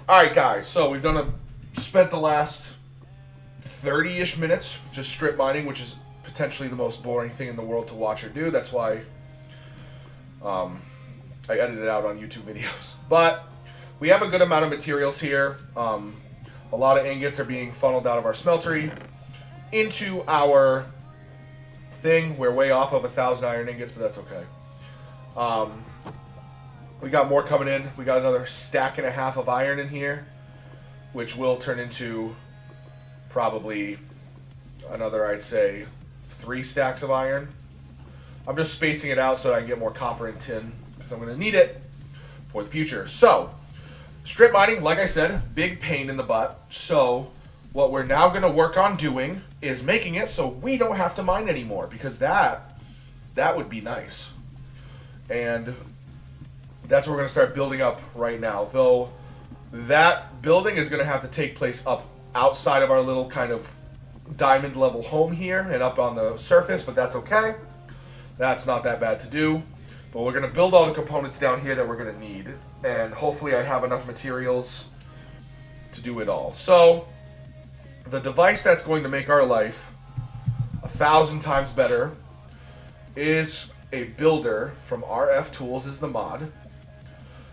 Alright guys, so we've spent the last 30-ish minutes just strip mining, which is potentially the most boring thing in the world to watch or do. That's why I edited it out on YouTube videos. But we have a good amount of materials here. A lot of ingots are being funneled out of our smeltery into our thing. We're way off of 1,000 iron ingots, but that's okay. We got more coming in. We got another stack and a half of iron in here, which will turn into probably another, I'd say, 3 stacks of iron. I'm just spacing it out so that I can get more copper and tin, because I'm going to need it for the future. So, strip mining, like I said, big pain in the butt. So, what we're now going to work on doing is making it so we don't have to mine anymore, because that would be nice. And that's what we're going to start building up right now. Though that building is going to have to take place up outside of our little kind of diamond level home here and up on the surface, but that's okay. That's not that bad to do. But we're going to build all the components down here that we're going to need. And hopefully I have enough materials to do it all. So the device that's going to make our life 1,000 times better is a builder from RF Tools is the mod.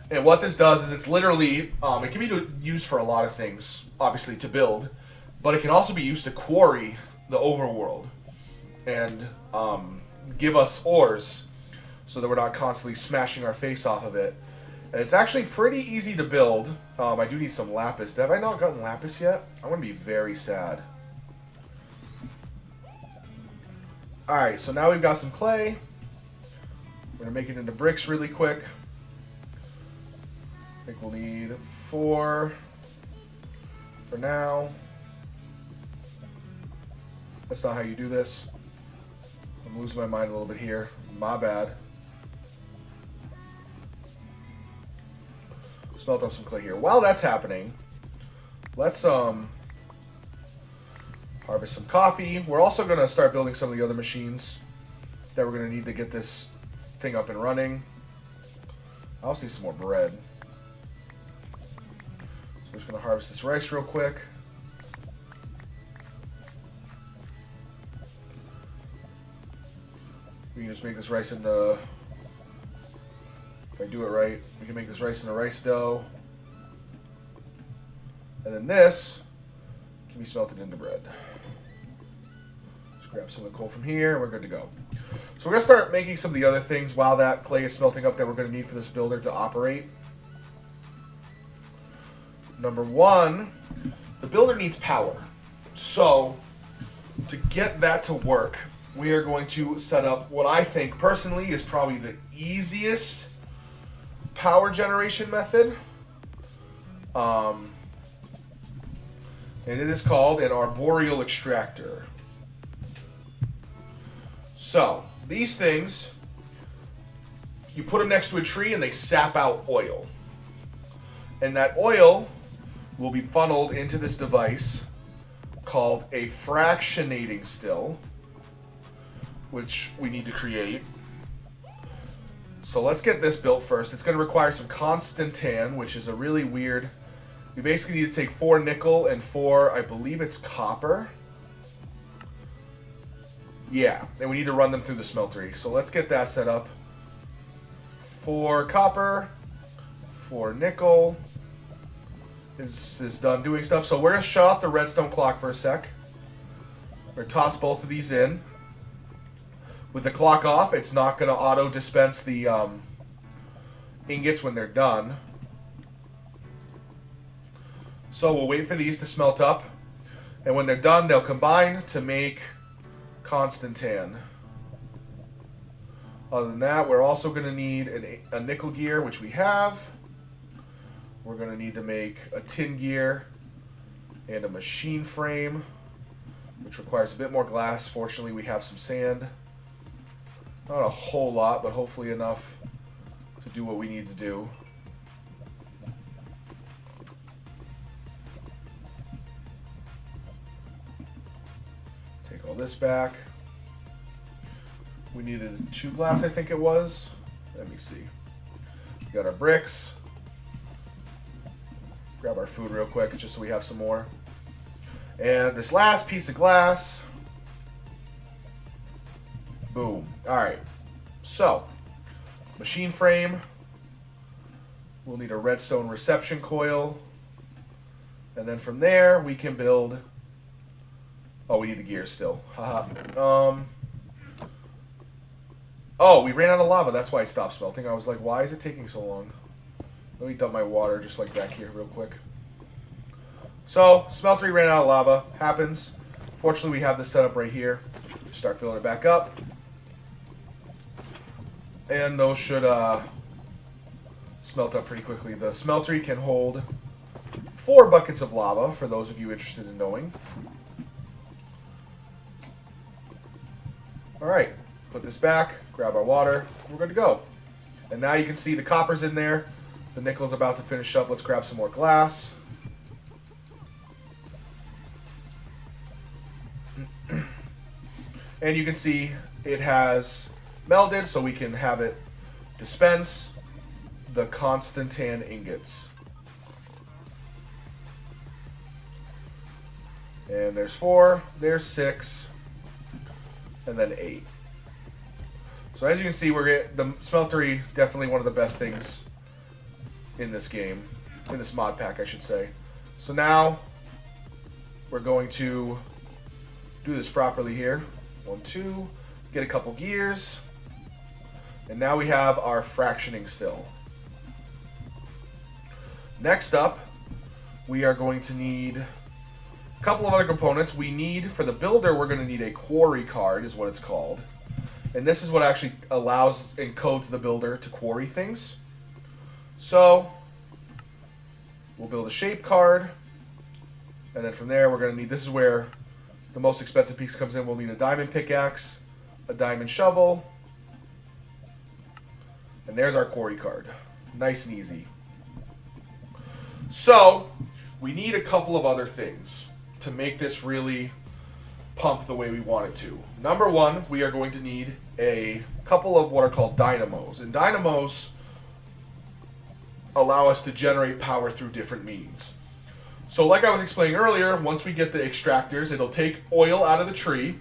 And what this does is it's literally, it can be used for a lot of things, obviously to build, but it can also be used to quarry the overworld and give us ores so that we're not constantly smashing our face off of it. And it's actually pretty easy to build. I do need some lapis. Have I not gotten lapis yet? I'm going to be very sad. Alright, so now we've got some clay. We're going to make it into bricks really quick. I think we'll need 4 for now. That's not how you do this. I'm losing my mind a little bit here. My bad. Smelt up some clay here. While that's happening, let's harvest some coffee. We're also going to start building some of the other machines that we're going to need to get this thing up and running. I also need some more bread. So I'm just going to harvest this rice real quick. We can just make this rice into, if I do it right, we can make this rice into rice dough. And then this can be smelted into bread. Just grab some of the coal from here, and we're good to go. So we're going to start making some of the other things while that clay is smelting up that we're going to need for this builder to operate. Number 1, the builder needs power. So to get that to work, we are going to set up what I think personally is probably the easiest power generation method. And it is called an arboreal extractor. So these things, you put them next to a tree and they sap out oil. And that oil will be funneled into this device called a fractionating still, which we need to create. So let's get this built first. It's going to require some constant tan, which is a really weird. We basically need to take 4 nickel and 4, I believe it's copper. Yeah, and we need to run them through the smeltery. So let's get that set up. 4 copper, 4 nickel. Is done doing stuff. So we're going to shut off the redstone clock for a sec. We're going to toss both of these in. With the clock off, it's not going to auto-dispense the ingots when they're done. So we'll wait for these to smelt up. And when they're done, they'll combine to make constant tan. Other than that, we're also going to need a nickel gear, which we have. We're going to need to make a tin gear and a machine frame, which requires a bit more glass. Fortunately, we have some sand. Not a whole lot, but hopefully enough to do what we need to do. Take all this back. We needed 2 glass, I think it was. Let me see. We got our bricks. Grab our food real quick just so we have some more. And this last piece of glass. Boom. Alright. So, machine frame. We'll need a redstone reception coil. And then from there, we can build... Oh, we need the gears still. Haha. Oh, we ran out of lava. That's why I stopped smelting. I was like, why is it taking so long? Let me dump my water just like back here real quick. So, smeltery ran out of lava. Happens. Fortunately, we have this set up right here. Start filling it back up. And those should smelt up pretty quickly. The smeltery can hold 4 buckets of lava, for those of you interested in knowing. Alright, put this back, grab our water, we're good to go. And now you can see the copper's in there. The nickel's about to finish up. Let's grab some more glass. And you can see it has melded, so we can have it dispense the Constantan ingots. And there's 4, there's 6, and then 8. So as you can see, the smeltery, definitely one of the best things in this game, in this mod pack, I should say. So now we're going to do this properly here. 1, 2, get a couple gears, and now we have our fractioning still. Next up, we are going to need a couple of other components. We need, for the builder, we're going to need a quarry card, is what it's called. And this is what actually allows and codes the builder to quarry things. So, we'll build a shape card. And then from there, we're going to need, this is where the most expensive piece comes in. We'll need a diamond pickaxe, a diamond shovel. And there's our quarry card. Nice and easy. So, we need a couple of other things to make this really pump the way we want it to. Number one, we are going to need a couple of what are called dynamos. And dynamos allow us to generate power through different means. So like I was explaining earlier, once we get the extractors, it'll take oil out of the tree.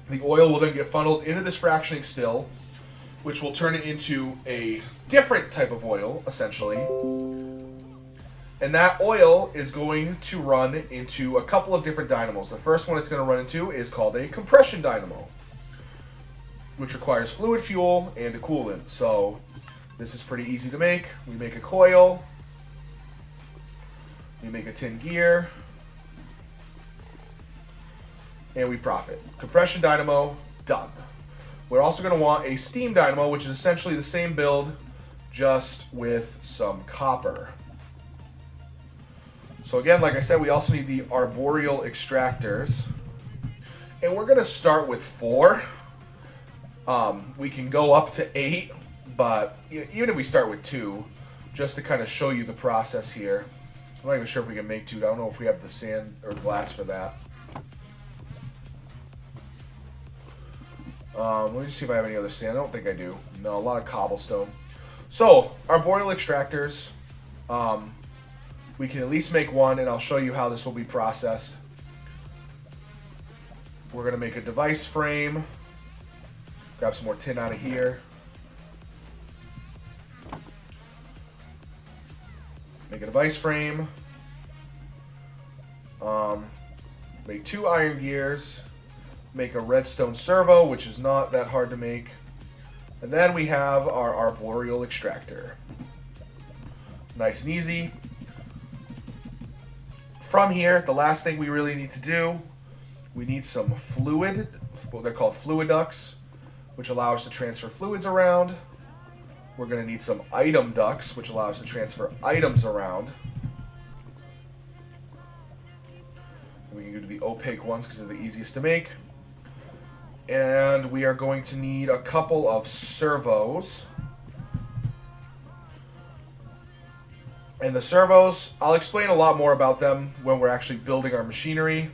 The oil will then get funneled into this fractioning still, which will turn it into a different type of oil, essentially. And that oil is going to run into a couple of different dynamos. The first one it's going to run into is called a compression dynamo, which requires fluid fuel and a coolant. So this is pretty easy to make. We make a coil, we make a tin gear, and we profit. Compression dynamo, done. We're also going to want a steam dynamo, which is essentially the same build, just with some copper. So again, like I said, we also need the arboreal extractors. And we're going to start with 4. We can go up to 8, but even if we start with 2, just to kind of show you the process here. I'm not even sure if we can make 2. I don't know if we have the sand or glass for that. Let me just see if I have any other sand. I don't think I do. No, a lot of cobblestone. So, arboreal extractors. We can at least make 1, and I'll show you how this will be processed. We're going to make a device frame. Grab some more tin out of here. Make a device frame. Make 2 iron gears. Make a redstone servo, which is not that hard to make. And then we have our arboreal extractor. Nice and easy. From here, the last thing we really need to do, we need some fluid. They're called fluid ducts, which allow us to transfer fluids around. We're going to need some item ducts, which allow us to transfer items around. We can go to the opaque ones because they're the easiest to make. And we are going to need a couple of servos. And the servos, I'll explain a lot more about them when we're actually building our machinery.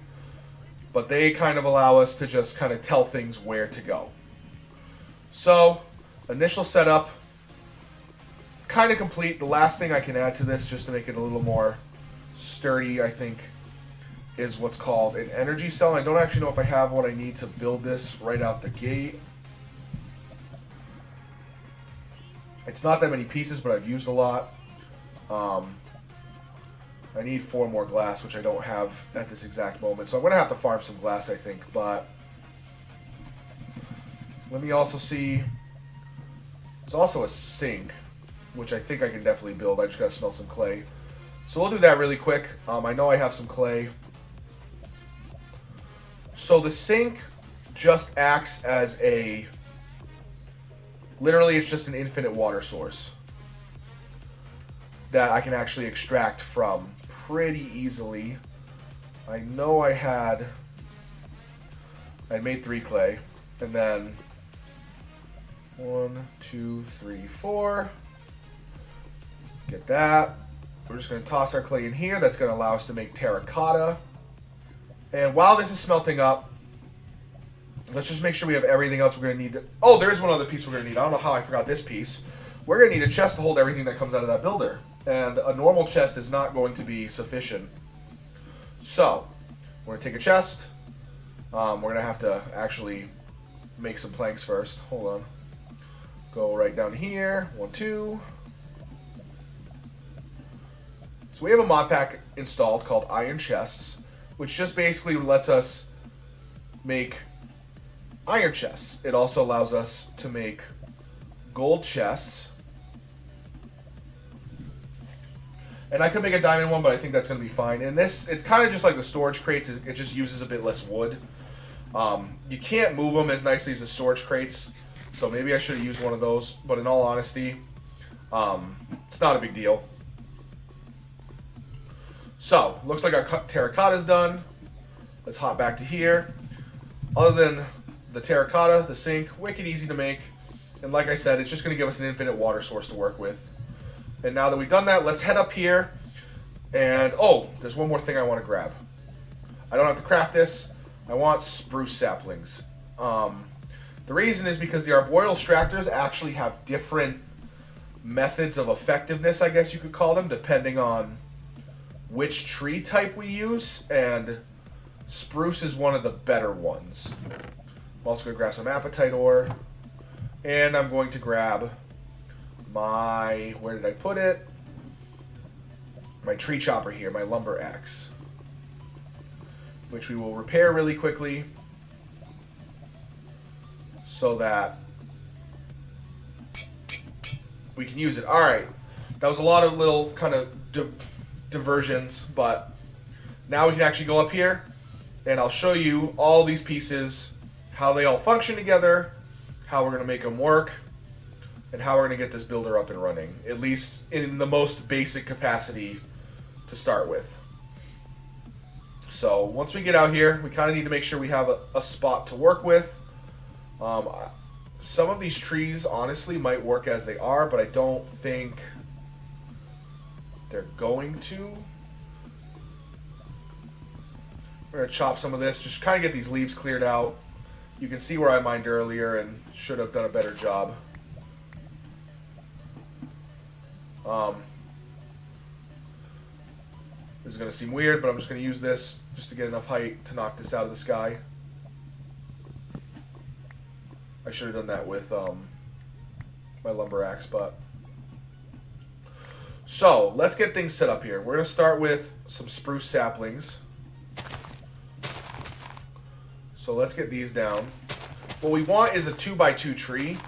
But they kind of allow us to just kind of tell things where to go. So, initial setup. kind of complete. The last thing I can add to this, just to make it a little more sturdy, I think, is what's called an energy cell. I don't actually know if I have what I need to build this right out the gate. It's not that many pieces, but I've used a lot. I need 4 more glass, which I don't have at this exact moment. So I'm going to have to farm some glass, I think. But let me also see. It's also a sink, which I think I can definitely build. I just got to smelt some clay. So we'll do that really quick. I know I have some clay. So the sink just acts as a... Literally, it's just an infinite water source that I can actually extract from pretty easily. I know I made 3 clay, and then 1, 2, 3, 4. Get that. We're just going to toss our clay in here. That's going to allow us to make Terra Cotta. And while this is smelting up, let's just make sure we have everything else we're going to need. Oh, there is one other piece we're going to need. I don't know how I forgot this piece. We're going to need a chest to hold everything that comes out of that builder. And a normal chest is not going to be sufficient. So, we're going to take a chest. We're going to have to actually make some planks first. Hold on. Go right down here. 1, 2. So we have a mod pack installed called Iron Chests, which just basically lets us make iron chests. It also allows us to make gold chests. And I could make a diamond one, but I think that's going to be fine. And this, it's kind of just like the storage crates. It just uses a bit less wood. You can't move them as nicely as the storage crates, so maybe I should have used one of those. But in all honesty, it's not a big deal. So, looks like our terracotta is done. Let's hop back to here. Other than the terracotta, the sink, wicked easy to make. And like I said, it's just going to give us an infinite water source to work with. And now that we've done that, let's head up here. And, oh, there's one more thing I want to grab. I don't have to craft this. I want spruce saplings. The reason is because the arboreal extractors actually have different methods of effectiveness, I guess you could call them, depending on which tree type we use. And spruce is one of the better ones. I'm also going to grab some apatite ore. And I'm going to grab my, where did I put it? My tree chopper here, my lumber axe, which we will repair really quickly so that we can use it. Alright, that was a lot of little kind of diversions, but now we can actually go up here and I'll show you all these pieces, how they all function together, how we're going to make them work, and how we're going to get this builder up and running, at least in the most basic capacity to start with. So once we get out here, we kind of need to make sure we have a spot to work with. Some of these trees, honestly, might work as they are, but I don't think they're going to. We're going to chop some of this, just kind of get these leaves cleared out. You can see where I mined earlier and should have done a better job. This is going to seem weird, but I'm just going to use this just to get enough height to knock this out of the sky. I should have done that with my lumber axe, but... So, let's get things set up here. We're going to start with some spruce saplings. So let's get these down. What we want is a 2x2 tree.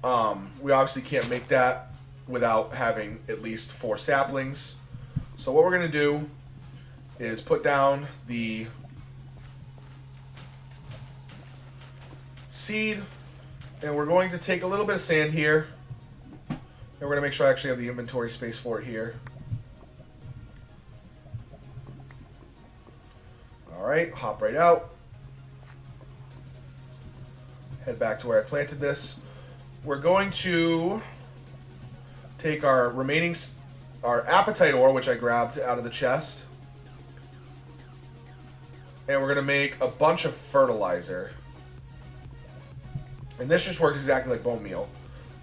We obviously can't make that without having at least 4 saplings. So what we're going to do is put down the seed, and we're going to take a little bit of sand here, and we're going to make sure I actually have the inventory space for it here. Alright, hop right out. Head back to where I planted this. We're going to take our remaining, our apatite ore, which I grabbed out of the chest, and we're going to make a bunch of fertilizer. And this just works exactly like bone meal.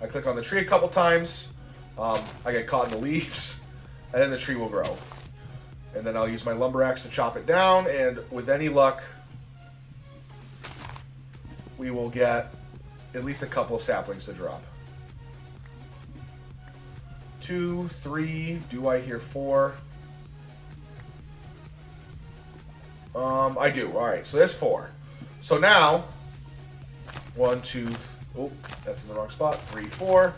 I click on the tree a couple times, I get caught in the leaves, and then the tree will grow. And then I'll use my lumber axe to chop it down, and with any luck, we will get at least a couple of saplings to drop. 2, 3, do I hear 4? I do. Alright, so there's 4. So now, 1, 2, oh, that's in the wrong spot. 3, 4.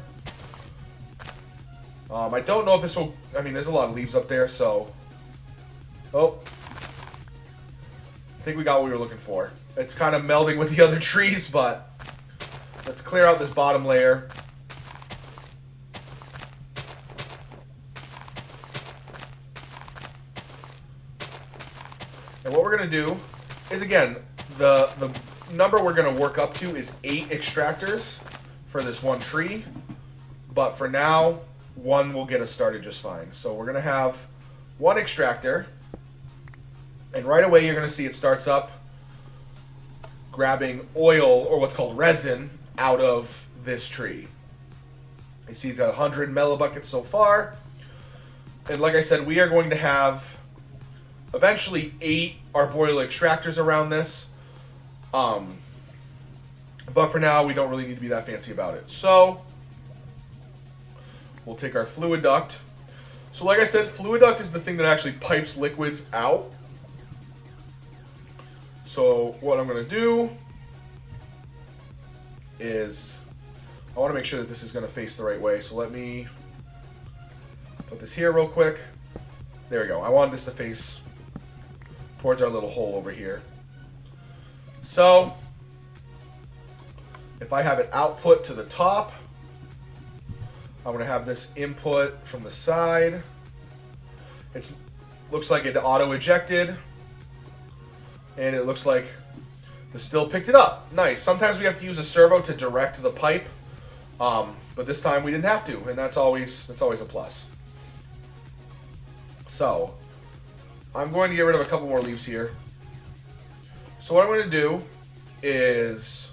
I don't know if this will, I mean, there's a lot of leaves up there, so, oh, I think we got what we were looking for. It's kind of melding with the other trees, but let's clear out this bottom layer. And what we're going to do is, again, the number we're going to work up to is 8 extractors for this one tree. But for now, 1 will get us started just fine. So we're going to have 1 extractor. And right away, you're going to see it starts up grabbing oil, or what's called resin, out of this tree. You see it's got 100 millibuckets so far. And like I said, we are going to have eventually 8 arboreal extractors around this. But for now, we don't really need to be that fancy about it. So we'll take our fluid duct. So like I said, fluid duct is the thing that actually pipes liquids out. So what I'm going to do is I want to make sure that this is going to face the right way. So let me put this here real quick. There we go. I want this to face towards our little hole over here. So if I have it output to the top, I'm going to have this input from the side. It looks like it auto-ejected. And it looks like the still picked it up. Nice. Sometimes we have to use a servo to direct the pipe. But this time we didn't have to. And that's always a plus. So I'm going to get rid of a couple more leaves here. So what I'm going to do is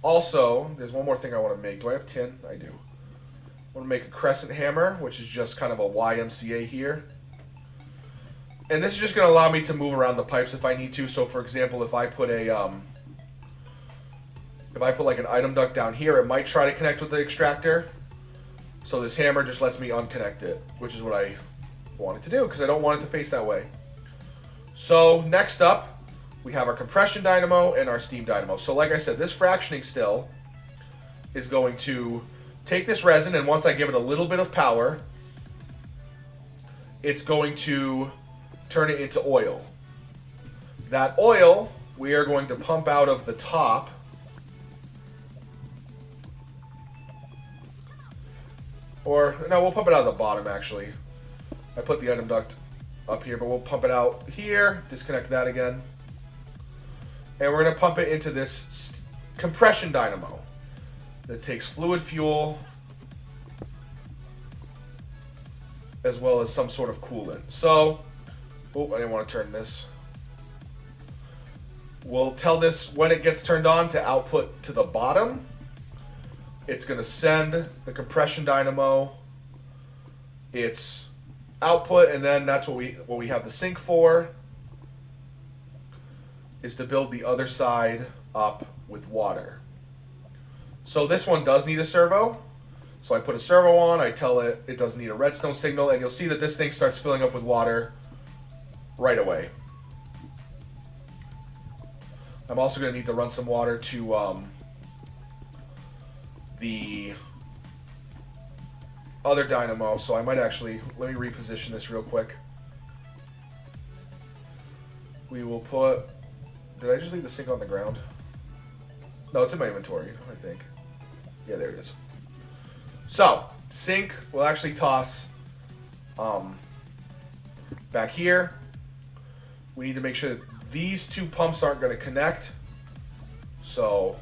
also, there's one more thing I want to make. Do I have tin? I do. I want to make a crescent hammer, which is just kind of a YMCA here. And this is just going to allow me to move around the pipes if I need to. So for example, if I put like an item duct down here, it might try to connect with the extractor. So this hammer just lets me unconnect it, which is what I wanted to do because I don't want it to face that way. So next up, we have our compression dynamo and our steam dynamo. So like I said, this fractioning still is going to take this resin, and once I give it a little bit of power, it's going to turn it into oil. That oil we are going to pump out of the top. Or, no, we'll pump it out of the bottom, actually. I put the item duct up here, but we'll pump it out here, disconnect that again. And we're going to pump it into this compression dynamo that takes fluid fuel as well as some sort of coolant. So, oh, I didn't want to turn this. We'll tell this when it gets turned on to output to the bottom. It's going to send the compression dynamo its output, and then that's what we have the sink for, is to build the other side up with water. So this one does need a servo. So I put a servo on, I tell it it doesn't need a redstone signal, and you'll see that this thing starts filling up with water right away. I'm also going to need to run some water to the other dynamo, so I might actually, let me reposition this real quick. We will put, did I just leave the sink on the ground? No, it's in my inventory, I think. Yeah, there it is. So, sink will actually toss back here. We need to make sure that these two pumps aren't going to connect. So,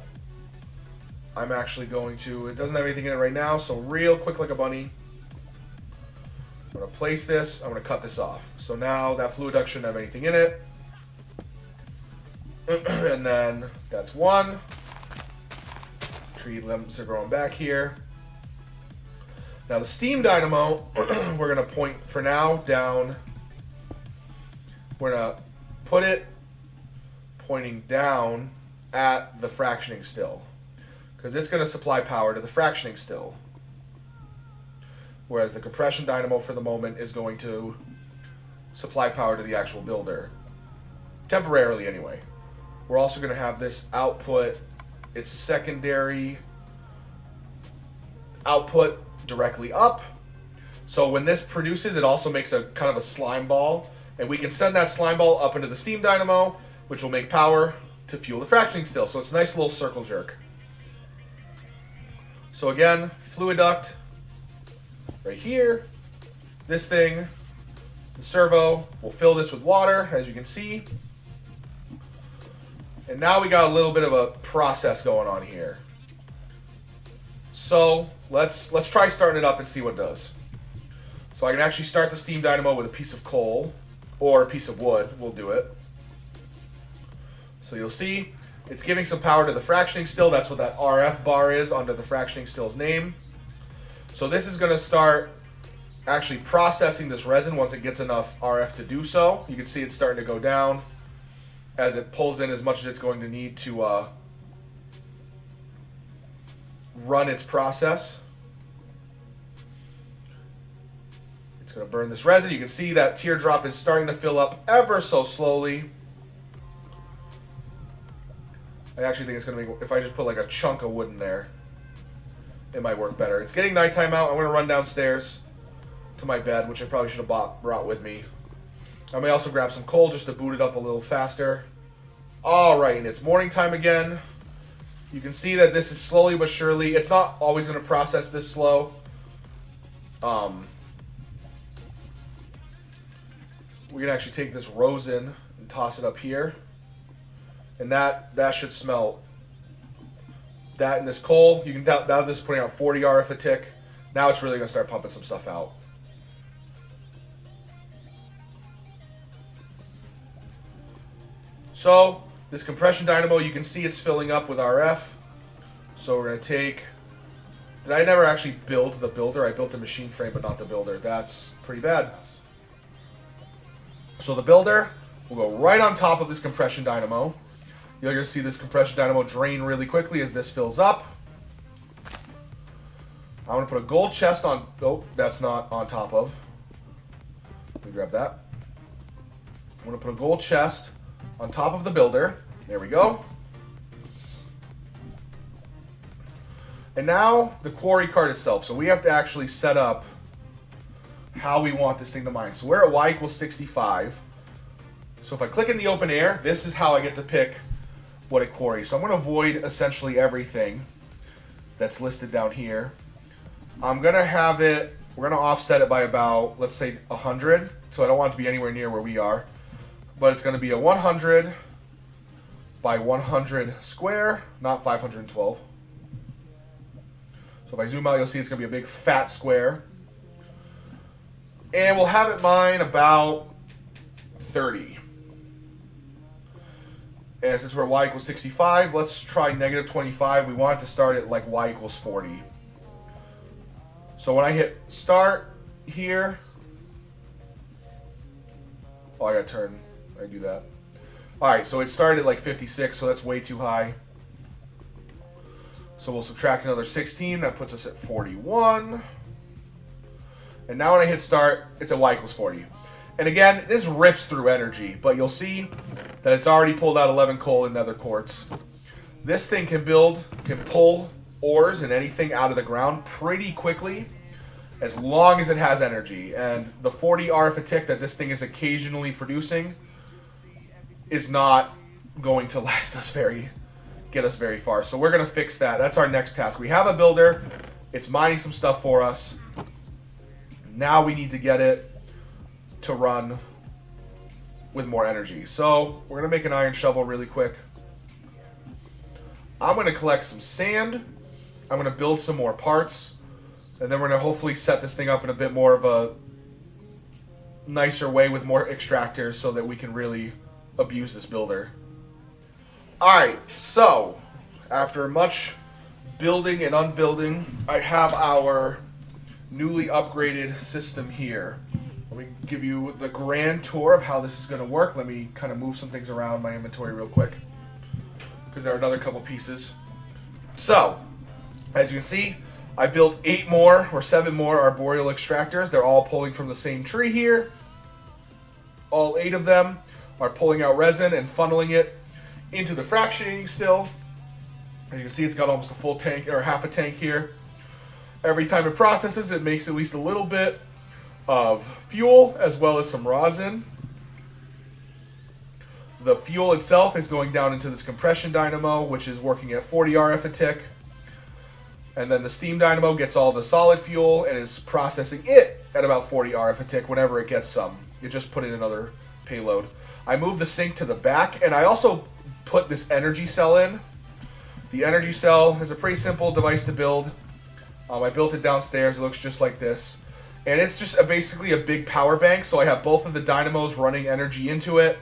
I'm actually going to, it doesn't have anything in it right now, so real quick like a bunny, I'm going to place this, I'm going to cut this off. So now that fluid duct shouldn't have anything in it. And then that's one. Tree limbs are growing back here. Now the steam dynamo, we're going to point for now down. We're going to put it pointing down at the fractioning still, because it's going to supply power to the fractioning still. Whereas the compression dynamo for the moment is going to supply power to the actual builder. Temporarily anyway. We're also going to have this output its secondary output directly up. So when this produces, it also makes a kind of a slime ball, and we can send that slime ball up into the steam dynamo, which will make power to fuel the fractioning still. So it's a nice little circle jerk. So again, fluid duct right here. This thing, the servo, will fill this with water, as you can see. And now we got a little bit of a process going on here. So let's try starting it up and see what it does. So I can actually start the steam dynamo with a piece of coal or a piece of wood. We'll do it. So you'll see it's giving some power to the fractioning still. That's what that RF bar is under the fractioning still's name. So this is going to start actually processing this resin once it gets enough RF to do so. You can see it's starting to go down as it pulls in as much as it's going to need to run its process. It's going to burn this resin. You can see that teardrop is starting to fill up ever so slowly. I actually think it's going to be, if I just put like a chunk of wood in there, it might work better. It's getting nighttime out. I'm going to run downstairs to my bed, which I probably should have brought with me. I may also grab some coal just to boot it up a little faster. Alright, and it's morning time again. You can see that this is slowly but surely. It's not always going to process this slow. We're going to actually take this rosin and toss it up here. And that should smelt. That and this coal, you can doubt this is putting out 40 RF a tick. Now it's really going to start pumping some stuff out. So this compression dynamo, you can see it's filling up with RF. So we're going to take... Did I never actually build the builder? I built the machine frame, but not the builder. That's pretty bad. So the builder will go right on top of this compression dynamo. You're going to see this compression dynamo drain really quickly as this fills up. I'm going to put a gold chest on... Oh, that's not on top of. Let me grab that. I'm going to put a gold chest on top of the builder. There we go. And now the quarry card itself. So we have to actually set up how we want this thing to mine. So we're at y equals 65. So if I click in the open air, this is how I get to pick what it quarries. So I'm going to void essentially everything that's listed down here. I'm going to have it, we're going to offset it by about, let's say 100. So I don't want it to be anywhere near where we are. But it's going to be a 100 by 100 square, not 512. So if I zoom out, you'll see it's going to be a big fat square. And we'll have it mine about 30. And since we're at y equals 65, let's try negative 25. We want it to start at like y equals 40. So when I hit start here, oh, I gotta turn, I do that. Alright, so it started at like 56, so that's way too high. So we'll subtract another 16, that puts us at 41. And now when I hit start, it's at y equals 40. And again, this rips through energy, but you'll see that it's already pulled out 11 coal and nether quartz. This thing can pull ores and anything out of the ground pretty quickly, as long as it has energy. And the 40 RF a tick that this thing is occasionally producing is not going to get us very far. So we're going to fix that. That's our next task. We have a builder. It's mining some stuff for us. Now we need to get it to run with more energy. So we're going to make an iron shovel really quick. I'm going to collect some sand. I'm going to build some more parts. And then we're going to hopefully set this thing up in a bit more of a nicer way with more extractors so that we can really abuse this builder. Alright, so after much building and unbuilding, I have our newly upgraded system here. Let me give you the grand tour of how this is going to work. Let me kind of move some things around my inventory real quick, because there are another couple pieces. So, as you can see, I built 8 more or 7 more arboreal extractors. They're all pulling from the same tree here. All 8 of them are pulling out resin and funneling it into the fractionating still. As you can see, it's got almost a full tank, or half a tank here. Every time it processes, it makes at least a little bit of fuel as well as some rosin. The fuel itself is going down into this compression dynamo, which is working at 40 RF a tick. And then the steam dynamo gets all the solid fuel and is processing it at about 40 RF a tick whenever it gets some. You just put in another payload. I moved the sink to the back, and I also put this energy cell in. The energy cell is a pretty simple device to build. I built it downstairs. It looks just like this. And it's just basically a big power bank, so I have both of the dynamos running energy into it.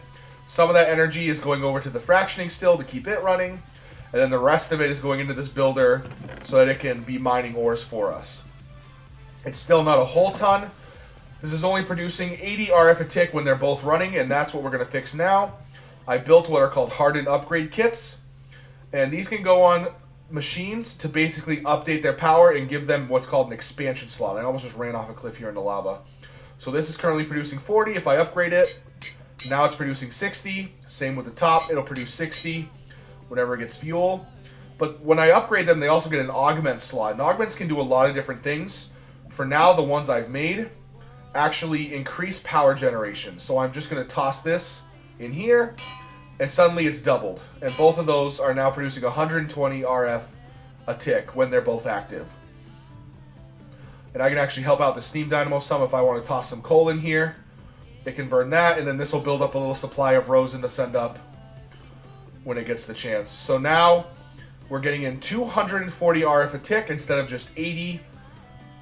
Some of that energy is going over to the fractioning still to keep it running, and then the rest of it is going into this builder so that it can be mining ores for us. It's still not a whole ton. This is only producing 80 RF a tick when they're both running, and that's what we're going to fix now. I built what are called hardened upgrade kits, and these can go on machines to basically update their power and give them what's called an expansion slot. I almost just ran off a cliff here in the lava. So this is currently producing 40. If I upgrade it, now it's producing 60. Same with the top, it'll produce 60 whenever it gets fuel. But when I upgrade them, they also get an augment slot. And augments can do a lot of different things. For now, the ones I've made actually increase power generation. So I'm just going to toss this in here, and suddenly it's doubled. And both of those are now producing 120 RF a tick when they're both active. And I can actually help out the steam dynamo some if I want to toss some coal in here. It can burn that, and then this will build up a little supply of rosin to send up when it gets the chance. So now we're getting in 240 RF a tick instead of just 80.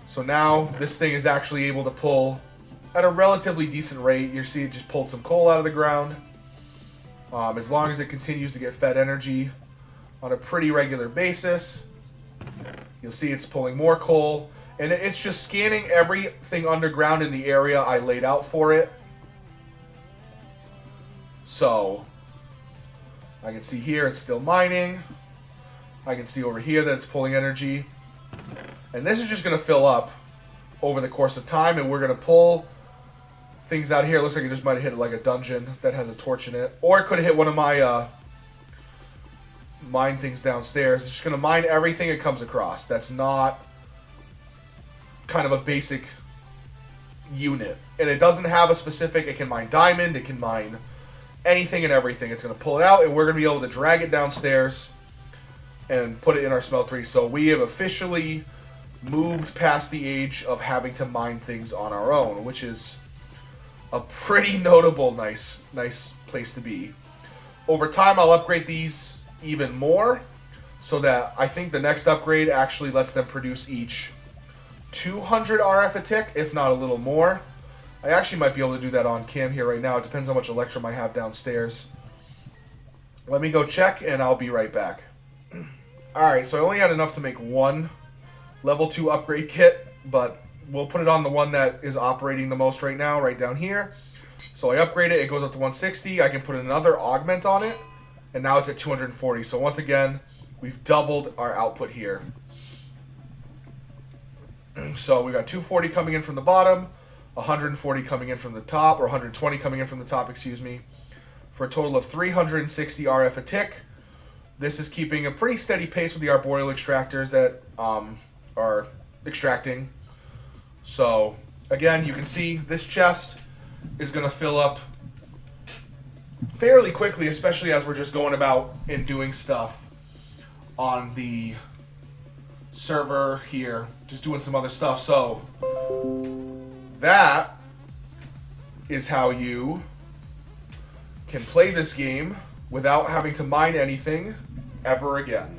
So now this thing is actually able to pull at a relatively decent rate. You see it just pulled some coal out of the ground. As long as it continues to get fed energy on a pretty regular basis, you'll see it's pulling more coal. And it's just scanning everything underground in the area I laid out for it. So I can see here it's still mining. I can see over here that it's pulling energy. And this is just going to fill up over the course of time, and we're going to pull things out here. It looks like it just might have hit like a dungeon that has a torch in it. Or it could have hit one of my mine things downstairs. It's just going to mine everything it comes across. That's not kind of a basic unit. And it doesn't have a specific, it can mine diamond, it can mine anything and everything. It's going to pull it out, and we're going to be able to drag it downstairs and put it in our smeltery. So we have officially moved past the age of having to mine things on our own, which is a pretty notable nice place to be. Over time, I'll upgrade these even more, so that I think the next upgrade actually lets them produce each 200 RF a tick, if not a little more. I actually might be able to do that on cam here right now. It depends how much electrum I have downstairs. Let me go check, and I'll be right back. Alright, so I only had enough to make one level 2 upgrade kit, but we'll put it on the one that is operating the most right now, right down here. So I upgrade it, it goes up to 160. I can put another augment on it, and now it's at 240. So once again, we've doubled our output here. So we got 240 coming in from the bottom, 140 coming in from the top, or 120 coming in from the top, excuse me, for a total of 360 RF a tick. This is keeping a pretty steady pace with the arboreal extractors that are extracting. So again, you can see this chest is going to fill up fairly quickly, especially as we're just going about and doing stuff on the server here, just doing some other stuff. So that is how you can play this game without having to mine anything ever again.